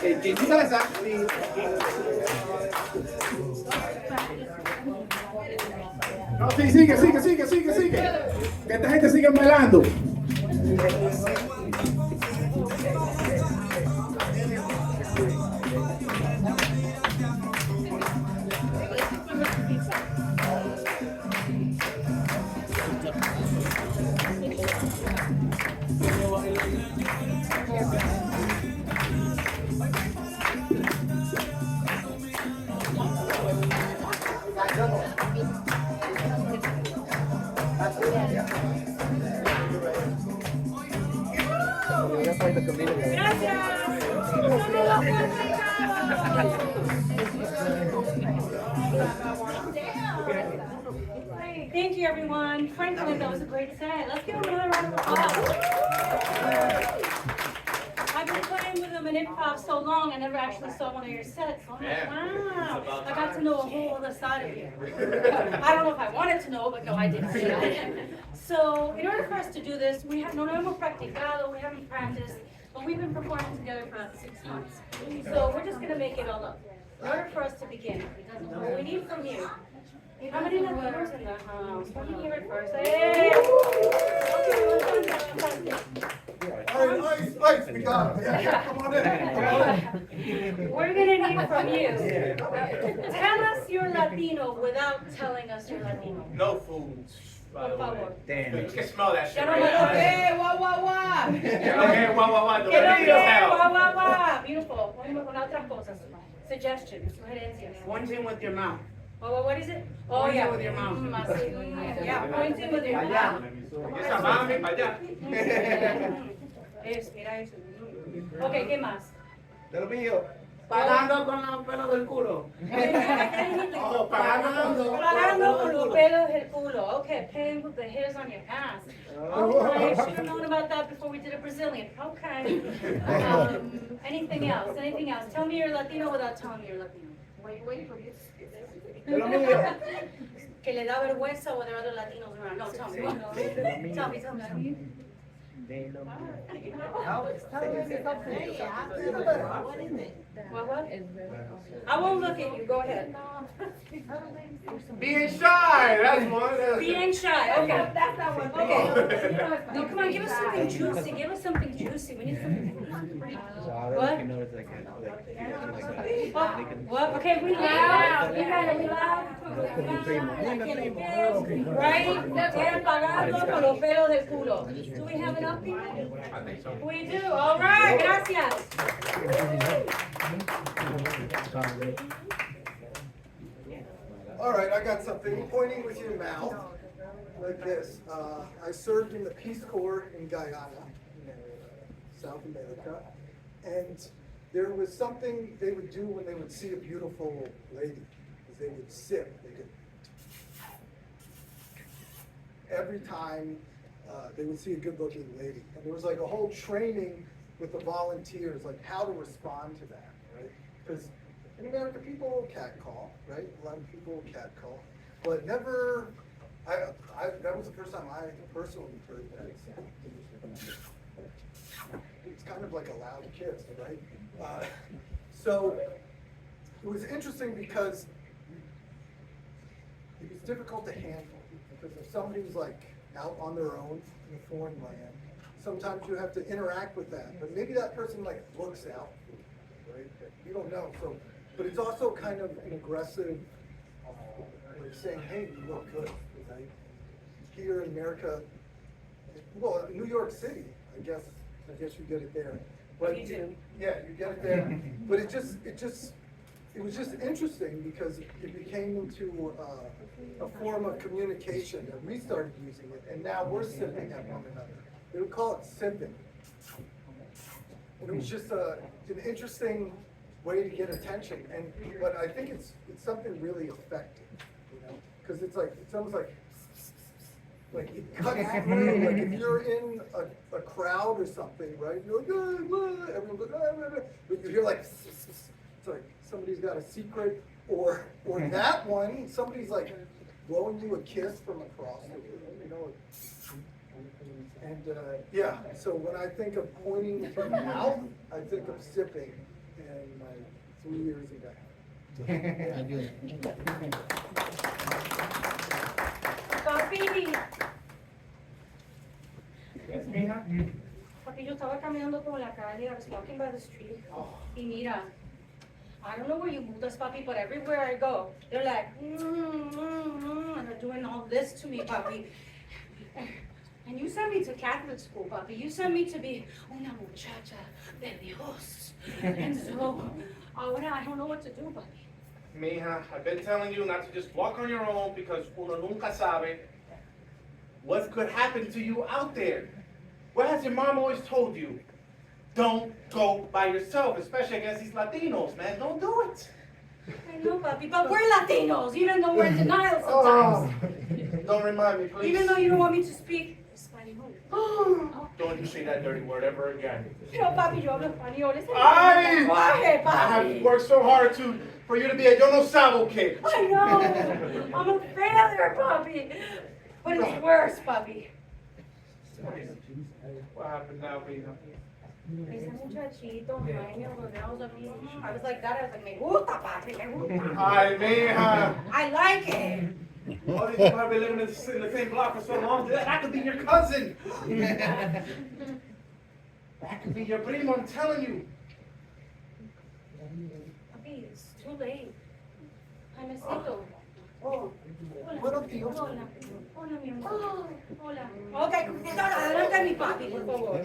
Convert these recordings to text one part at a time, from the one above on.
Quítale esa. No, sí, sigue. Que esta gente sigue bailando. Thank you, everyone. Franklin, that was a great set. Let's give him another round of applause. I've been playing with him in improv so long, I never actually saw one of your sets. So I'm like, wow, I got to know a whole other side of you. I don't know if I wanted to know, but no, I didn't. So, in order for us to do this, we have no hemos practicado, we haven't practiced, but we've been performing together for about 6 months. So we're just going to make it all up. In order for us to begin, what we need from you. How many Latinos in the house? Let me hear it first. Hey! Ice, we got it. Come on in. We're gonna need from you. Tell us you're Latino without telling us you're Latino. No food. Por favor. Damn. You can smell that shit. Ya no right me now. toque. Guau, guau, guau. Okay, wow. Que no quiere, guau, guau, guau. Beautiful. Ponemos con otras cosas. Suggestions, sugerencias. Pointing with your mouth. Oh, what is it? Oh, Pointing yeah. with your mouth. Así. Yeah, pointing with your mouth. Esa mami para allá. Mira eso. Ok, ¿qué más? De lo mío. Pagando con los pelos del culo. Pagando con los pelos del culo. Okay, paying with the hairs on your ass. Okay, should have known about that before we did a Brazilian. Okay. Anything else? Tell me you're Latino without telling me you're Latino. Wait for this. De lo mío. Que le da vergüenza when there are other Latinos around. No, tell me. Tell me. What? I won't look at you. Go ahead. Being shy. That's one. Being shy. Okay. That's not one. Okay. No, come on. Give us something juicy. We need something. What? What? Okay, we loud. We loud. Right? Están pagando con los pelos del culo. Do we have enough people? I think so. We do. All right. Gracias. All right, I got something. Pointing with your mouth, like this. I served in the Peace Corps in Guyana, in South America, and there was something they would do when they would see a beautiful lady, is they would sip. They could, every time they would see a good-looking lady, and there was like a whole training with the volunteers, like how to respond to that, right? Because in America, people will catcall, right? A lot of people will catcall, but never. That was the first time I personally heard that. It's kind of like a loud kiss, right? So it was interesting because it was difficult to handle. Because if somebody's like out on their own in a foreign land, sometimes you have to interact with that. But maybe that person like looks out, right? You don't know. So, but it's also kind of an aggressive way of saying, "Hey, you look good." Right? Here in America, well, New York City, I guess you get it there. But You do. Yeah, you get it there. But it was just interesting because it became into a form of communication that we started using it, and now we're sipping at one another. They would call it simping. And it was just an interesting way to get attention. But I think it's something really effective, you know, because it's almost like it cuts through. Like if you're in a crowd or something, right? You're like, everyone's like, but you hear like, it's like somebody's got a secret, or that one, somebody's like blowing you a kiss from across the room, you know. And yeah, so when I think of pointing with your mouth, I think of sipping. and like 3 years ago. Papi. Papi, yo estaba caminando por la calle, I was walking by the street. Y mira, I don't know where you moved us, papi, but everywhere I go, they're like, and they're doing all this to me, papi. And you sent me to Catholic school, papi. You sent me to be una muchacha de Dios. And so, ahora I don't know what to do, papi. Mija, I've been telling you not to just walk on your own because uno nunca sabe what could happen to you out there. What has your mom always told you? Don't go by yourself, especially against these Latinos, man. Don't do it. I know, papi, but we're Latinos, even though we're in denial sometimes. Don't remind me, please. Even though you don't want me to speak Spanish. Don't you say that dirty word ever again. Pero, papi, yo hablo español. Ese es Ay! mi lenguaje, I have papi. worked so hard for you to be a yo no sabo kid. I know. I'm a failure, papi. But it's worse, papi. What happened now, Mija? Ese muchachito, Jaime, I was like that. I was like, me gusta, papi, me gusta. Ay, mija. I like it. All these people have been living in the same block for so long. That could be your cousin. That could be your primo, I'm telling you. Papi, it's too late. Jaimecito. Oh. Buenos días. Hola. Hola, mi amor. Hola. Okay, adelante mi papi, por favor.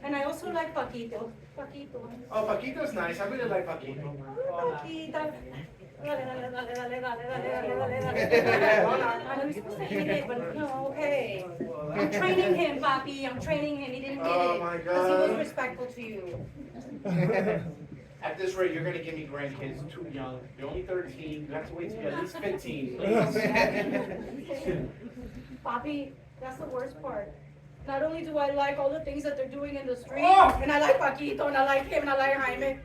And I also like Paquito. Paquito. Oh, Paquito's nice. I really like Paquito. Paquita. Dale. I know you're supposed to hit it, but no, okay. I'm training him, papi. I'm training him. He didn't get Oh, it. my Because he was God. respectful to you. At this rate, you're gonna give me grandkids too young. You're only 13. You have to wait till you're at least 15. Papi, that's the worst part. Not only do I like all the things that they're doing in the street, Oh! and I like Paquito, and I like him, and I like Jaime.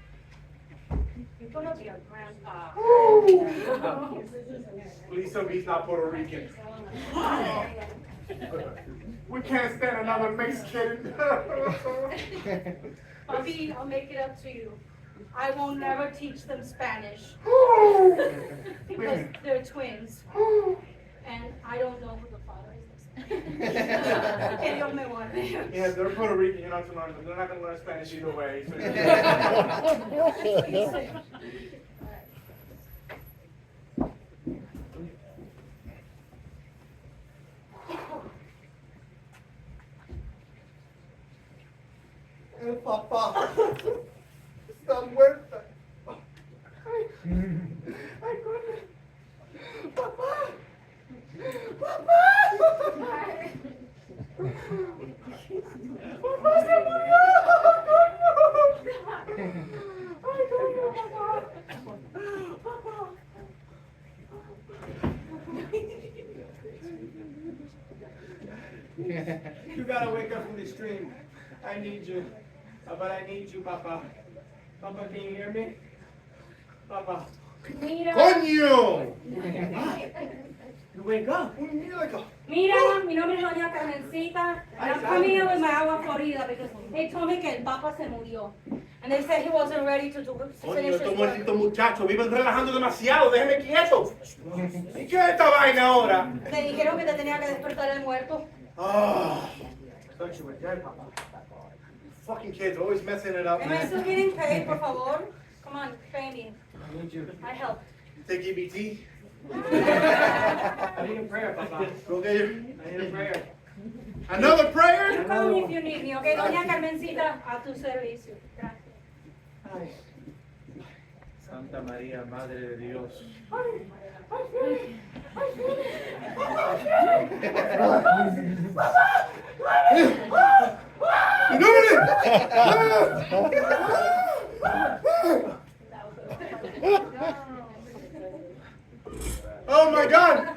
You're gonna be a grandpa. Please tell me he's not Puerto Rican. We can't stand another mixed kid. Papi, I'll make it up to you. I won't never teach them Spanish. Because they're twins. And I don't know who the father is. Que Dios me guarde. Yeah, they're Puerto Rican, you're not to learn, but they're not gonna learn Spanish either way. El papá está muerta. Ay, papá. Papá. Papá se murió. Ay, coño, papá. Papá. You gotta wake up from this dream. I need you. But I need you, Papa. Papa, can you hear me? Papa. Mira, ¡Coño! You wake up. mira, mi nombre es Doña Carmencita. And I'm coming here with my agua florida because they told me que el papa se murió. And they said he wasn't ready to Coño, finish his estos work. malditos muchachos viven relajando demasiado. Déjeme quieto. ¿Y qué es esta vaina ahora? Te dijeron que te tenía que despertar el muerto. Oh. I thought you were dead, Papa. Fucking kids always messing it up, Am I still man. getting paid, por favor? Come on, pay me. I need you. I helped. You take EBT? I need a prayer, Papa. Go get your... I need a prayer. Another You prayer? call me if you need me, okay? Doña Carmencita, a tu servicio. Gracias. Ay. Santa María, Madre de Dios. Oh my God!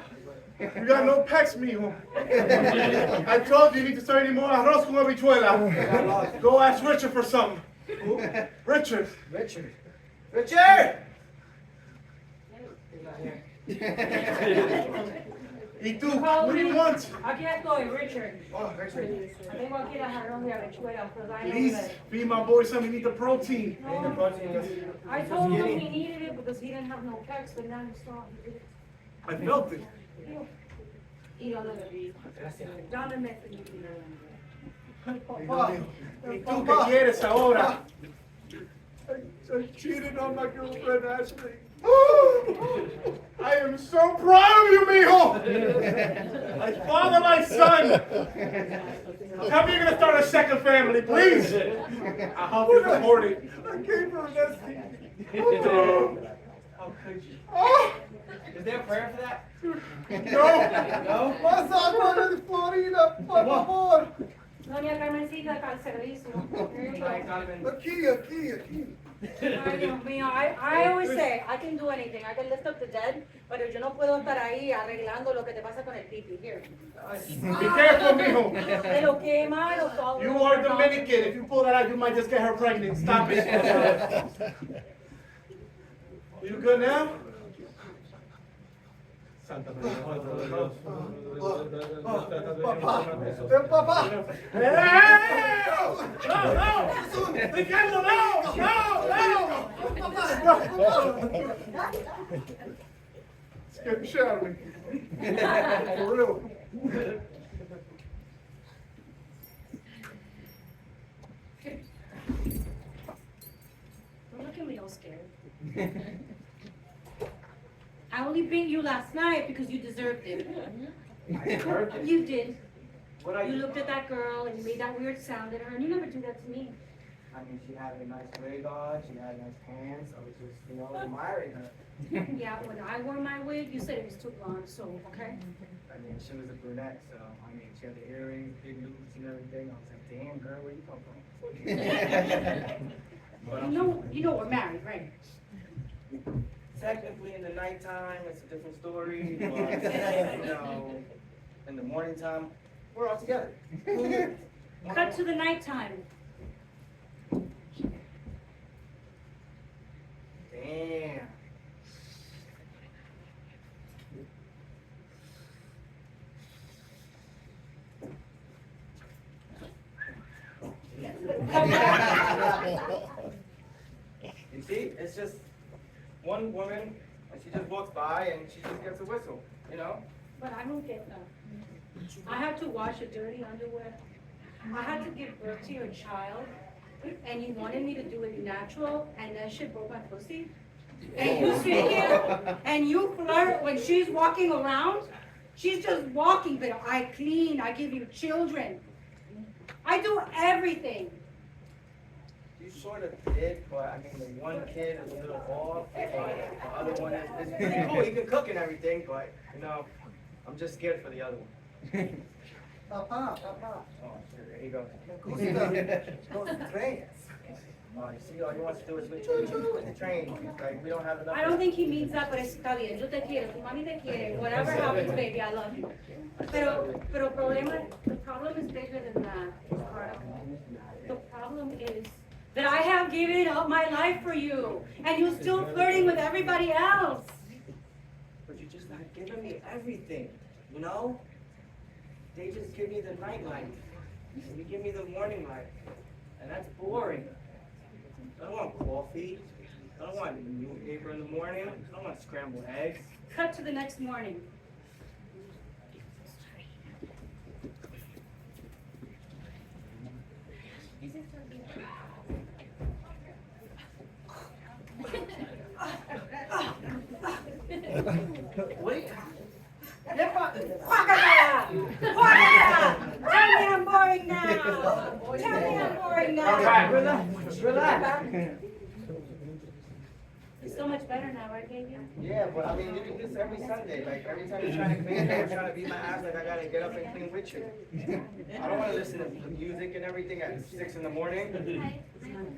You got no pecs, mijo. I told you you need to start eating more arroz con habichuela. Go ask Richard for something. Richard. Richard. Richard! Y tú, what do you want? Aquí estoy, Richard. Oh, Richard. Tengo aquí las arroz y habichuelas, because I know Please that. feed my boy some. He need the protein. I told him he needed it because he didn't have no pecs, but now he saw he did. I felt it. Y dame method. Papá, ¿Y tú qué quieres ahora? I cheated on my girlfriend, Ashley. I am so proud of you, mijo. My father, my son. Tell me you're gonna start a second family, please. I'll help you support it. I gave her an STD. How could you? Is there a prayer for that? No. Más agua de Florida, por favor. Doña Carmencita, al servicio. Aquí. Ay, Dios mío, I always say, I can do anything. I can lift up the dead, pero yo no puedo estar ahí arreglando lo que te pasa con el pipi. Here. Be careful, mijo. Te lo quema, lo todo. You are Dominican. If you pull that out, you might just get her pregnant. Stop it. You good now? Santa María. Papá. No! Ricardo, no! Scared the shit out of me. For real. Don't look at me all scared. I only beat you last night because you deserved it. You did. What I You looked at that girl and you made that weird sound at her, and you never do that to me. I mean, she had a nice wig on, she had nice pants, I was just, admiring her. Yeah, when I wore my wig, you said it was too blonde, so, okay? I mean, she was a brunette, so, I mean, she had the earrings, big loops and everything. I was like, damn, girl, where you come from? But You know we're married, right? technically, in the nighttime, it's a different story, but, in the morning time, we're all together. Cut to the nighttime. Damn. You see, it's just one woman, and she just walks by and she just gets a whistle, But I don't get that. I had to wash a dirty underwear. I had to give birth to your child, and you wanted me to do it natural, and that shit broke my pussy. And you sit here and you flirt when she's walking around. She's just walking, but I clean, I give you children. I do everything. You sort of did, but I mean, the one kid is a little off, but the other one is pretty cool. He can cook and everything, but, I'm just scared for the other one. Papá. Oh, sure, there you go. Los tres. Oh, you see, all he wants to do is with the train. Like, we don't have enough. I don't think he means that, but está bien. Yo te quiero, tu mami te quiere. Whatever happens, baby, I love you. Pero the problem is bigger than that. The problem is that I have given up my life for you, and you're still flirting with everybody else. But you're just not giving me everything, They just give me the nightlife, and you give me the morning life, and that's boring. I don't want coffee. I don't want newspaper in the morning. I don't want scrambled eggs. Cut to the next morning. Wait. Tell me I'm boring now. Tell me I'm boring now. All right, relax. It's so much better now, right, baby? Yeah, but I mean, you do this every Sunday. Like, every time you're trying to clean, you're trying to beat my ass, like, I gotta get up and clean with you. I don't wanna listen to music and everything at 6 in the morning.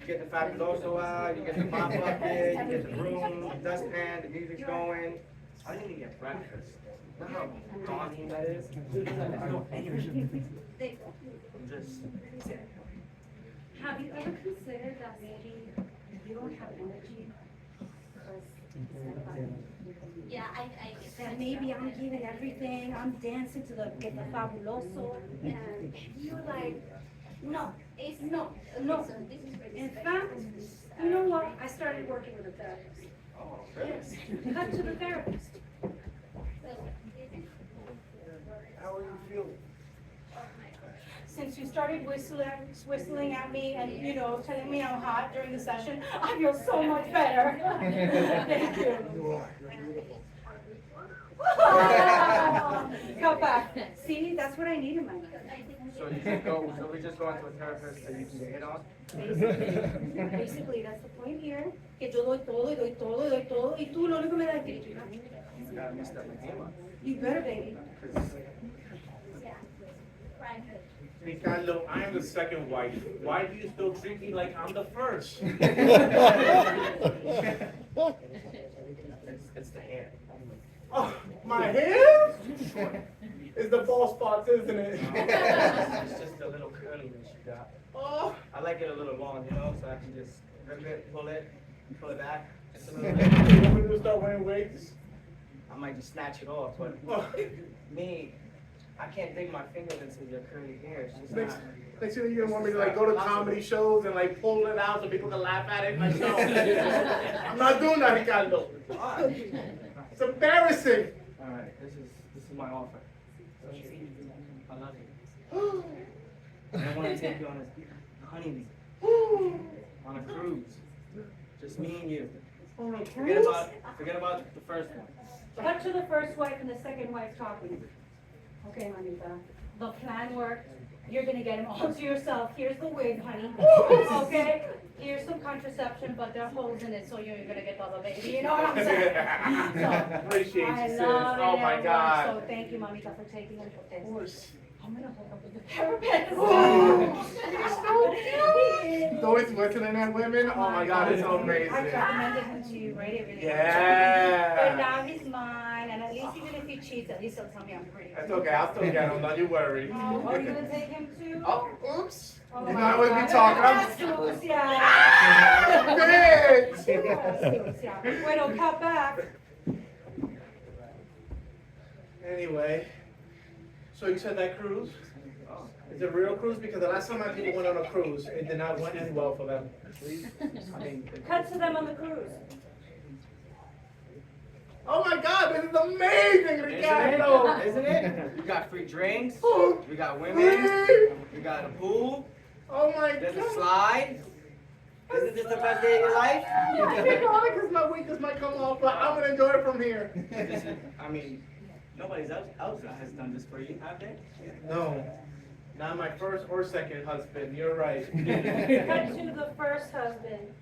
Get the fabuloso out, you get the mop bucket, you get the broom, the dustpan, the music's going. I didn't even get breakfast. You know how daunting that is? I don't know anything. I'm just, Have you ever considered that maybe you don't have energy because Yeah, I that maybe I'm giving everything, I'm dancing to the fabuloso, and you're like, no, it's no. In fact, you know what? I started working with a therapist. Oh, Yes, cut to the therapist. How are you feeling? Since you started whistling at me and, you know, telling me I'm hot during the session, I feel so much better. Thank you. You are. You're beautiful. Go back. See, that's what I need in my life. So you just go, so we just go into a therapist so you can get hit on? Basically, that's the point here. Que yo doy todo, y doy todo, y doy todo, y tú lo único que me das es crítica. You gotta mess up my game up. You better, baby. Ricardo, I am the second wife. Why do you still treat me like I'm the first? It's the hair. Oh, my hair? It's the bald spots, isn't it? It's just a little curliness you got. Oh, I like it a little long, you know, so I can just rip it, pull it back, just a little you bit. want me to start wearing wigs? I might just snatch it off, but Oh. me, I can't dig my fingers into your curly hair. It's just Next, not. next thing you don't want me to like go to comedy shows and like pull it out so people can laugh at it. Like, no, I'm not doing that, Ricardo. Why? It's embarrassing. All right, this is my offer. I love you. I want to take you on a honeymoon, on a cruise. Just me and you. On a Forget cruise? about the first one. Cut to the first wife and the second wife talking. Okay, Manita, the plan worked. You're gonna get him all to yourself. Here's the wig, honey. Okay? Here's some contraception, but there are holes in it, so you're gonna get the baby. You know what I'm saying? So, Appreciate you, I sis. love Oh it, my everyone. God. So thank you, Mamita, for taking him for Of this. course. I'm gonna hold up with the parapet. Always whistling at women. Oh my God, it's so amazing. I recommended him to you, right? It really Yeah. But now he's mine, and at least even if he cheats, at least he'll tell me I'm pretty. That's okay. I'll still get him. Don't you worry. Oh, are you gonna take him too? Oh, oops. Oh You know my I would be God. talking. That's I'm sucia. bitch. Sucia. Bueno, cut back. Anyway, so you said that cruise? Is it a real cruise? Because the last time my people went on a cruise, it did not end well for them. I mean, Cut to them on the cruise. Oh my God, this is amazing, Ricardo. Isn't it? We got free drinks. We got women. Really? We got a pool. Oh my There's a God. slide. Isn't this the best day of your life? I can't go on because my weakness might come off, but I'm gonna enjoy it from here. This is, I mean, nobody else has done this for you, have they? No, not my first or second husband. You're right. Cut to the first husband.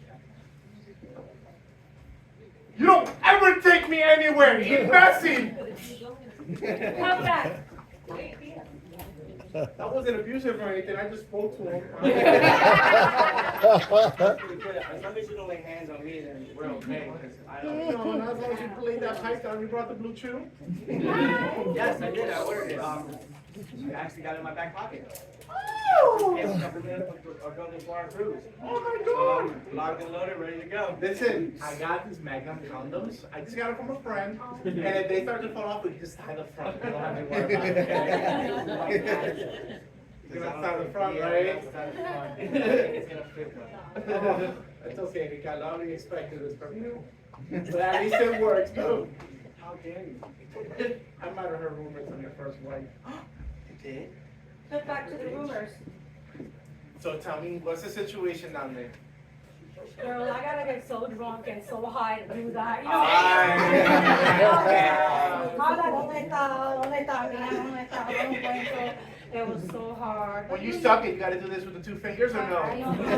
You don't ever take me anywhere, you messy. Cut back. That wasn't abusive or anything. I just spoke to him. As long as you don't lay hands on me, then we're okay. 'Cause I don't. No, not as long as you laid that pipe down. You brought the blue chew. Yes, I did. I ordered it. I actually got it in my back pocket. Oh, Came a couple minutes before our cruise. oh my So God. I'm locked and loaded, ready to go. Listen, I got these Magnum condoms. I just got it from a friend. And if they start to fall off, we can just tie the front. You don't have to worry about it. You're gonna tie the front, right? It's gonna fit well. Oh, that's okay, Ricardo. I already expected this from you. But at least it works, too. How dare you? I might have heard rumors from your first wife. You did? Cut back to the rumors. So tell me, what's the situation down there? Girl, I gotta get so drunk and so high to do that. You know? It was so hard. When you suck it, you gotta do this with the two fingers or I no? know.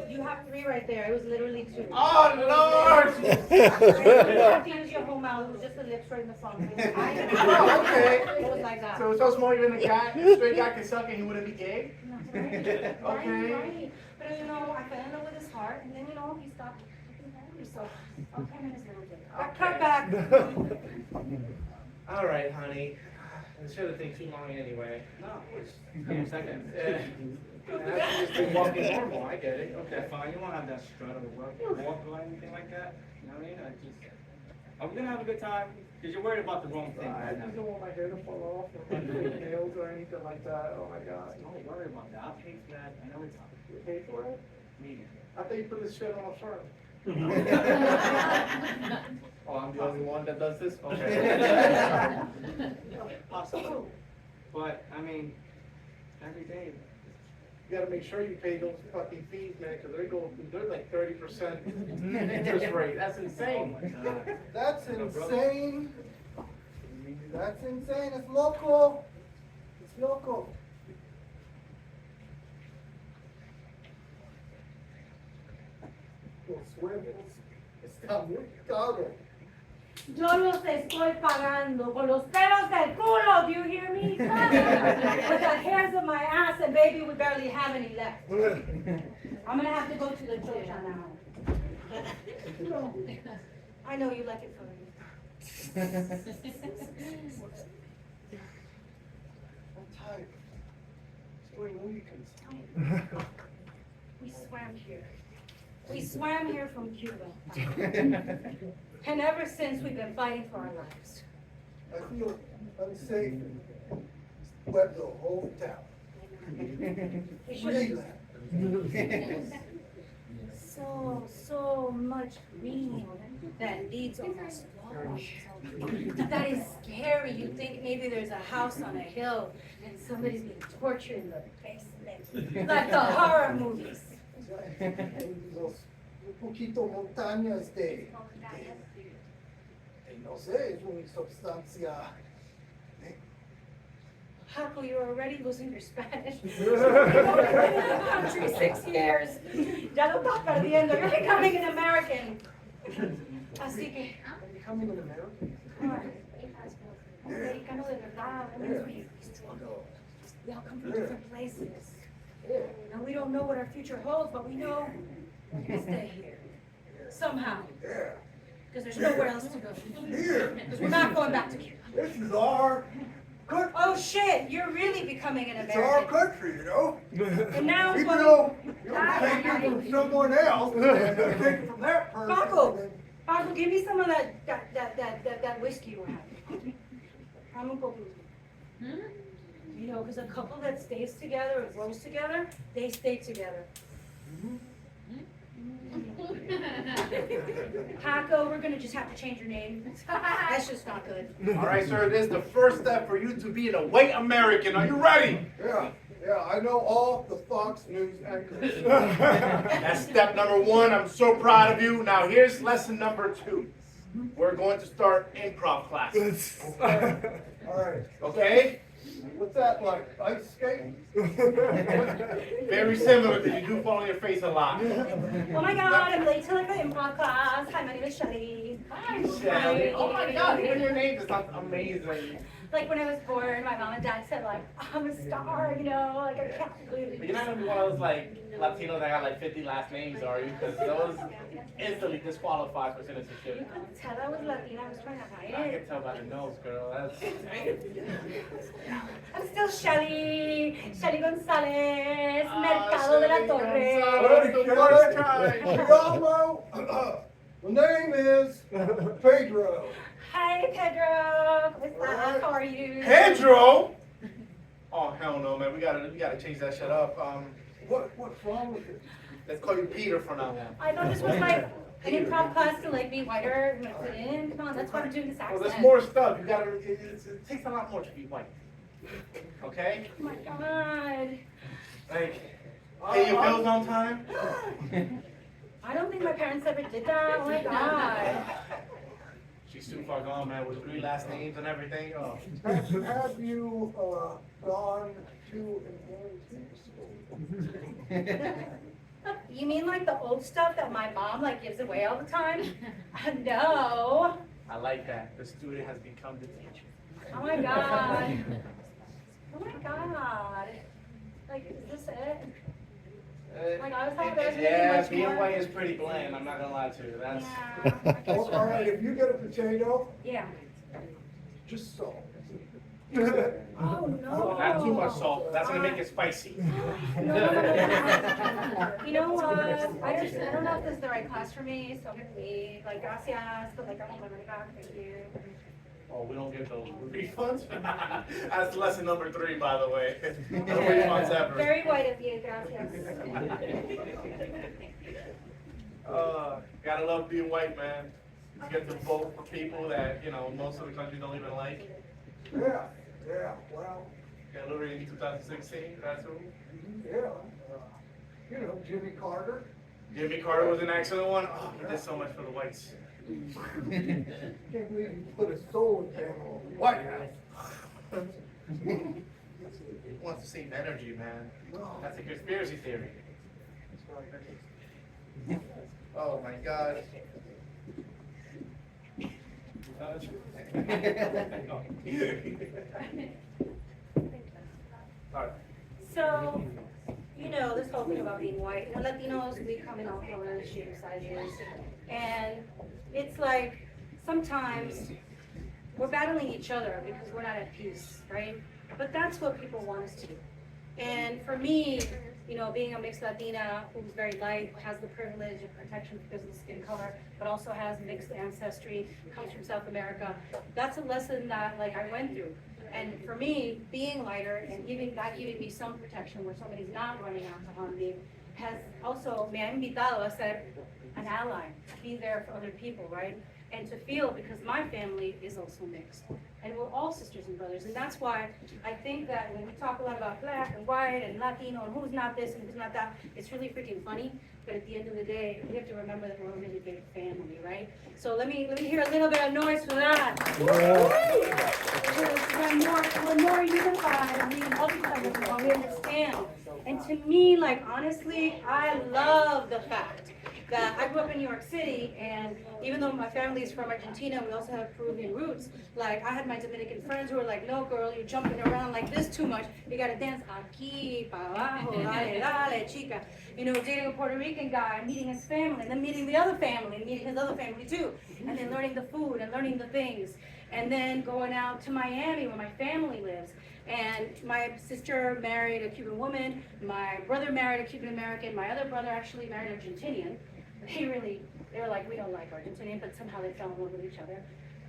You have three right there. It was literally two. Oh, Lord! You have to use your whole mouth. It was just the lips right in the front. Oh, okay. It was like that. So it's so small, even a guy, a straight guy can suck and he wouldn't be gay? Okay. Okay. Right. But you know, I fell in love with his heart, and then you know, he stopped. So, okay, his little dick. Cut back. All right, honey. It shouldn't take too long anyway. No, it's a couple seconds. That's just been walking normal, I get it, Okay, okay. fine, you won't have that strut or walk or anything like that. You know what I mean? Are we gonna have a good time? Because you're worried about the wrong thing I right now. just don't want my hair to fall off or my nails or anything like that. Oh my God. Don't worry about that. I'll pay for that another time. You pay for it? Me. I thought you put this shit on a shirt. Oh, I'm the only one that does this? Okay. Possible. But, I mean, every day. You gotta make sure you pay those fucking fees, man, because they're like 30% Interest rate, that's Oh insane. my God. That's No, brother. insane. That's insane. It's local. It's local. Los huevos están muy caros. Yo los estoy pagando con los pelos del culo, do you hear me? With the hairs of my ass, and baby, we barely have any left. I'm gonna have to go to the chocha now. I know you like it for me. I'm tired. Estoy muy cansado. We swam here. We swam here from Cuba. And ever since, we've been fighting for our lives. I feel unsafe in Pueblo, hometown. We should so much green that leads on us. That is scary. You think maybe there's a house on a hill and somebody's being tortured in the basement. Like the horror movies. Los un poquito montañas no sé, es una sustancia. Paco, you're already losing your Spanish. You've been in the country 6 years. Ya lo estás perdiendo. You're becoming an American. Así que, I'm becoming an American. americano de verdad. That means we struggle. We all come from different places. And we don't know what our future holds, but we know we're gonna stay here. Somehow. Because there's nowhere else to go. Because we're not going back to Cuba. This is our country. Oh shit, you're really becoming an It's our American. country, you know? And now it's Even going. though you don't take it from someone else, you take it from that person. Paco, Paco, give me some of that whiskey you have. I'm a go. You know, because a couple that stays together and grows together, they stay together. Paco, we're gonna just have to change your name. That's just not good. All right, sir, this is the first step for you to being a white American. Are you ready? Yeah, I know all the Fox News anchors. That's step number 1. I'm so proud of you. Now here's lesson number 2. We're going to start improv classes. All right. Okay? What's that like? Ice skating? Very similar because you do fall on your face a lot. Oh my god, I'm late to like the improv class. Hi, my name is Shelly. Hi, Shelly. Oh my God, even your name just sounds amazing. Like when I was born, my mom and dad said like, I'm a star, you know, like I can't believe But you're not gonna be one of those like Latinos that got like 50 last names, are you? Because those instantly disqualify for You citizenship. couldn't tell I was Latina, I was trying to hide I it. can tell by the nose, girl. That's. I'm still Shelly Gonzalez, Ah, Mercado de la Shelly Torre. Gonzalez. The first time. Hello. The name is Pedro. Hi Pedro, ¿cómo estás? How are you? Pedro? Oh hell no, man. We gotta change that shit up. What's wrong with it? Let's call you Peter for now. I thought this was like an improv class to like be whiter and fit in. Come on, that's why I'm doing this Well, accent. there's more stuff. You gotta. It takes a lot more to be white. Okay? Oh my god. Like, pay your bills on time. I don't think my parents ever did that. Oh my god. She's too far gone, man. With 3 last names and everything. Oh. Have you gone to an school? You mean like the old stuff that my mom like gives away all the time? No. I like that. The student has become the teacher. Oh my god. Oh my god. Like, is this it? Like, I was hoping there was gonna be Yeah, much being more. white is pretty bland. I'm not gonna lie to you. That's. Yeah. All right, if you get a potato, Yeah. just salt. Oh, no. Not too much salt, that's gonna make it spicy. No. You know what? I don't know if this is the right class for me, so I'm gonna leave. Like, gracias, but like, I want my money back. Thank you. Oh, we don't get those refunds? That's lesson number 3, by the way. No refunds ever. Very white of you, gracias. Gotta love being white, man. You get to vote for people that, you know, most of the country don't even like. Yeah, yeah, well, Hillary in 2016, that's who? yeah. You know, Jimmy Carter. Jimmy Carter was an excellent one. Oh, he did so much for the whites. Can't believe you put a solar panel on the White House. He wants the same energy, man. That's a conspiracy theory. Oh my God. Alright. So, you know, this whole thing about being white, you know, Latinos, we come in all colors, shapes, sizes, and it's like, sometimes we're battling each other because we're not at peace, right? But that's what people want us to do. And for me, you know, being a mixed Latina who's very light, has the privilege of protection because of the skin color, but also has mixed ancestry, comes from South America, that's a lesson that like I went through. And for me, being lighter and that giving me some protection where somebody's not running out to harm me, has also me ha invitado a ser an ally, to be there for other people, right? And to feel, because my family is also mixed. And we're all sisters and brothers. And that's why I think that when we talk a lot about black and white and Latino and who's not this and who's not that, it's really freaking funny. But at the end of the day, we have to remember that we're a really big family, right? So let me hear a little bit of noise for that. Because we're more unified and we multiply this and we understand. And to me, like honestly, I love the fact that I grew up in New York City, and even though my family is from Argentina, we also have Peruvian roots. Like, I had my Dominican friends who were like, no girl, you're jumping around like this too much. You gotta dance aquí, pa abajo, dale, dale, chica. You know, dating a Puerto Rican guy, meeting his family, and then meeting the other family, and meeting his other family too. And then learning the food and learning the things. And then going out to Miami where my family lives. And my sister married a Cuban woman, my brother married a Cuban American, my other brother actually married an Argentinian. They were like, we don't like Argentinian, but somehow they fell in love with each other.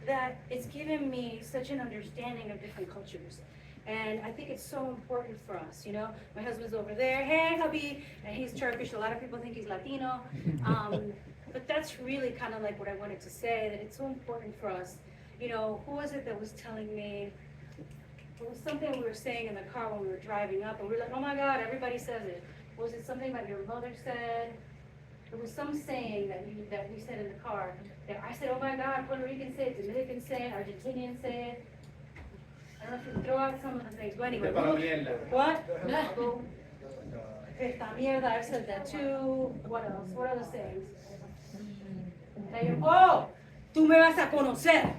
That it's given me such an understanding of different cultures. And I think it's so important for us, you know? My husband's over there, hey, hubby, and he's Turkish. A lot of people think he's Latino. But that's really kind of like what I wanted to say, that it's so important for us. You know, who was it that was telling me, it was something we were saying in the car when we were driving up, and we were like, oh my God, everybody says it. Was it something that your mother said? There was some saying that we said in the car, that I said, oh my God, Puerto Rican say it, Dominican say it, Argentinian say it. I don't know if you can throw out some of the things, but anyway. What? Esta mierda, I've said that too. What else? What other sayings? Oh, tú me vas a conocer.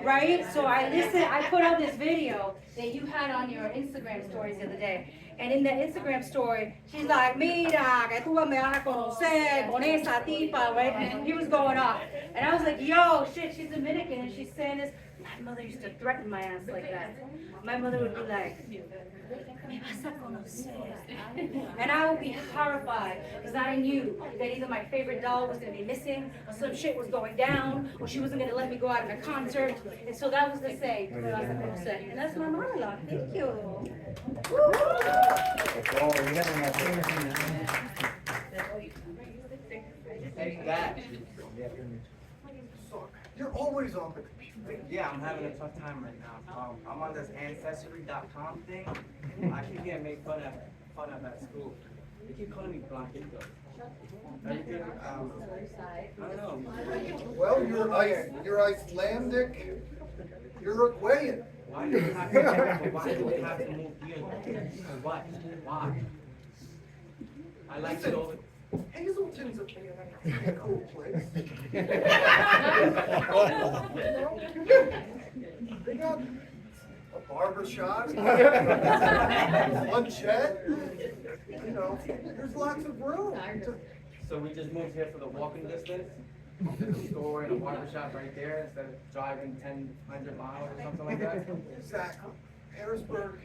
Right? So I put out this video that you had on your Instagram stories the other day. And in the Instagram story, she's like, mira, que tú me vas a conocer con esa tipa, right? And he was going off. And I was like, yo, shit, she's Dominican, and she's saying this. My mother used to threaten my ass like that. My mother would be like, me vas a conocer. And I would be horrified, because I knew that either my favorite doll was going to be missing, or some shit was going down, or she wasn't going to let me go out in a concert. And so that was the saying, me vas a conocer. And that's my monologue. Thank you. You're always on the computer. Yeah, I'm having a tough time right now. I'm on this ancestry.com thing. I keep getting made fun of at school. They keep calling me Blanquito. Everything, I don't know. Well, you're Icelandic, Uruguayan. Why do we have to move here? What? Why? I like to go. Hazelton's a cool place. They got a barber shop, lunchette, you know, there's lots of room. So we just moved here for the walking distance? a store and a barbershop right there instead of driving 100 miles or something like that. Exactly. Harrisburg,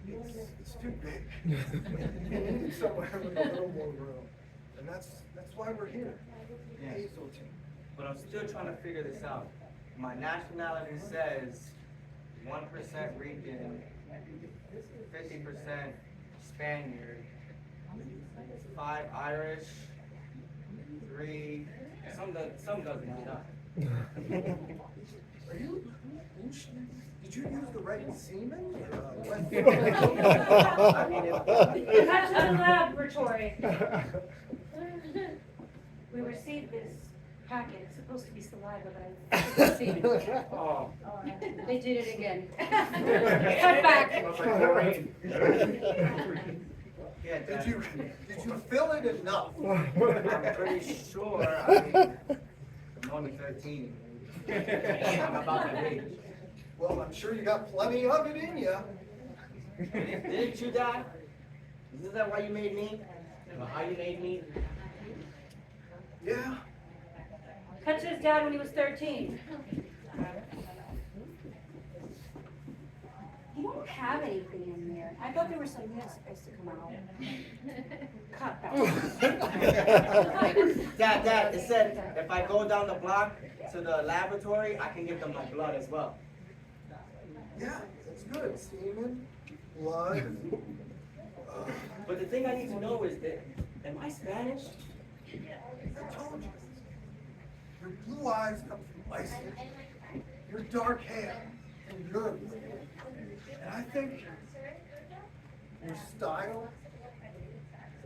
it's too big. We need somewhere with a little more room. And that's why we're here. Yeah. Hazelton. But I'm still trying to figure this out. My nationality says 1% Rican, 50% Spaniard, 5 Irish, 3, some doesn't add up. Are you, did you use the right semen? I mean, Cut to the laboratory. We received this packet, it's supposed to be saliva, but I didn't see it. oh, They did it again. Cut back. yeah, Did you fill it enough? I'm pretty sure, I mean, I'm only 13. I'm about that age. Well, I'm sure you got plenty of it in you. Didn't you, Dad? Isn't that why you made me? Or how you made me? Yeah. Cut to his dad when he was 13. You don't have anything in there. I thought there was something else supposed to come out. Cut that. Dad, it said if I go down the block to the laboratory, I can give them my blood as well. Yeah, that's good. Semen, blood. But the thing I need to know is that, am I Spanish? I told you. Your blue eyes come from Iceland. Your dark hair from Europe. And I think your style, I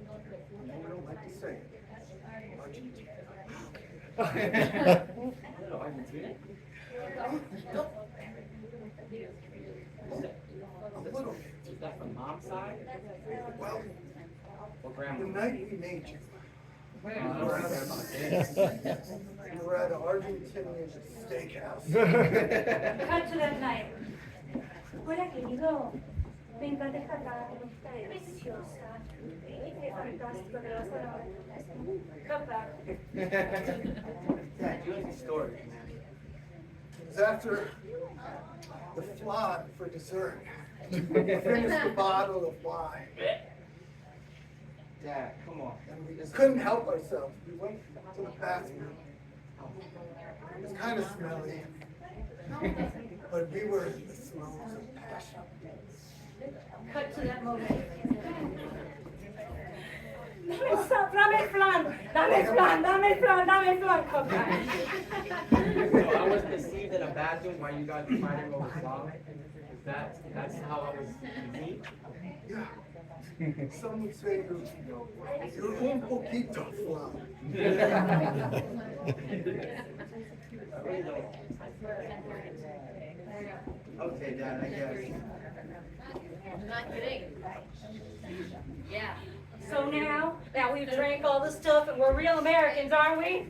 don't like to say it, Argentina. Little Argentina? A little bit. Is that from mom's side? Well, Or the grandma? night we made you, I don't care about this. we were at an Argentinian steakhouse. Cut to that night. Hola, querido. Me encanta esta tarde. Está deliciosa. Qué fantástico. Te lo vas a lavar. Cut back. Dad, you have these stories, man. It was after the flan for dessert. We finished the bottle of wine. Dad, come on. And we just couldn't help ourselves. We went to the bathroom. It was kind of smelly. But we were in the throes of passion. Cut to that moment. Stop, dame el flan, dame el flan, dame el flan, dame el flan. Cut back. So I was perceived in a bathroom while you guys were fighting over song. That's how I was conceived? Yeah. Some would say you're un poquito flan. I really don't. Okay, Dad, I guess. Not kidding. Yeah. So now that we've drank all the stuff and we're real Americans, aren't we?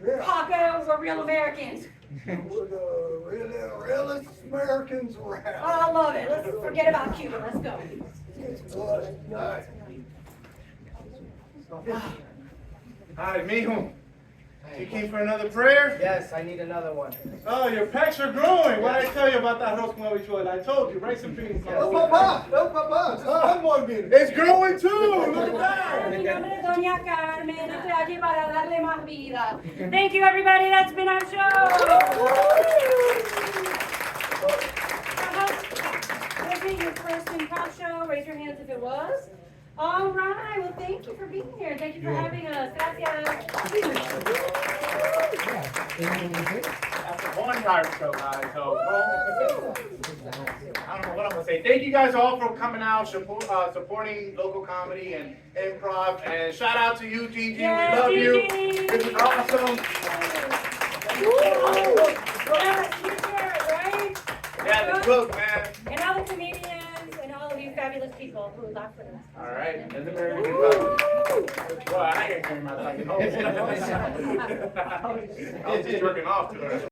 Yeah. Paco, we're real Americans. We're the realest Americans Oh, around. I love it. Let's forget about Cuba. Let's go. Good night. Hi, mijo. You came for another prayer? Yes, I need another one. Oh, your pecs are growing. What did I tell you about that arroz con habichuela? I told you, rice and beans. No, Papa! No, Papa! Just one more minute. It's growing too! Look at Mi that! nombre es Doña Carmen. Estoy aquí para darle más vida. Thank you, everybody. That's been our show. Was it your first improv show? Raise your hands if it was. All right. Well, thank you for being here. Thank you for having us. Gracias. That's a one-yard show, guys. So, I don't know what I'm gonna say. Thank you guys all for coming out, supporting local comedy and improv. And shout out to you, Gigi. Yes, We love you. Gigi. This is awesome. Yes, you hear it, right? Yeah, the cook, man. And all the comedians and all of you fabulous people who laugh with us. All right. That's a very good one. Well, I ain't carrying my fucking home. I was just jerking off to her.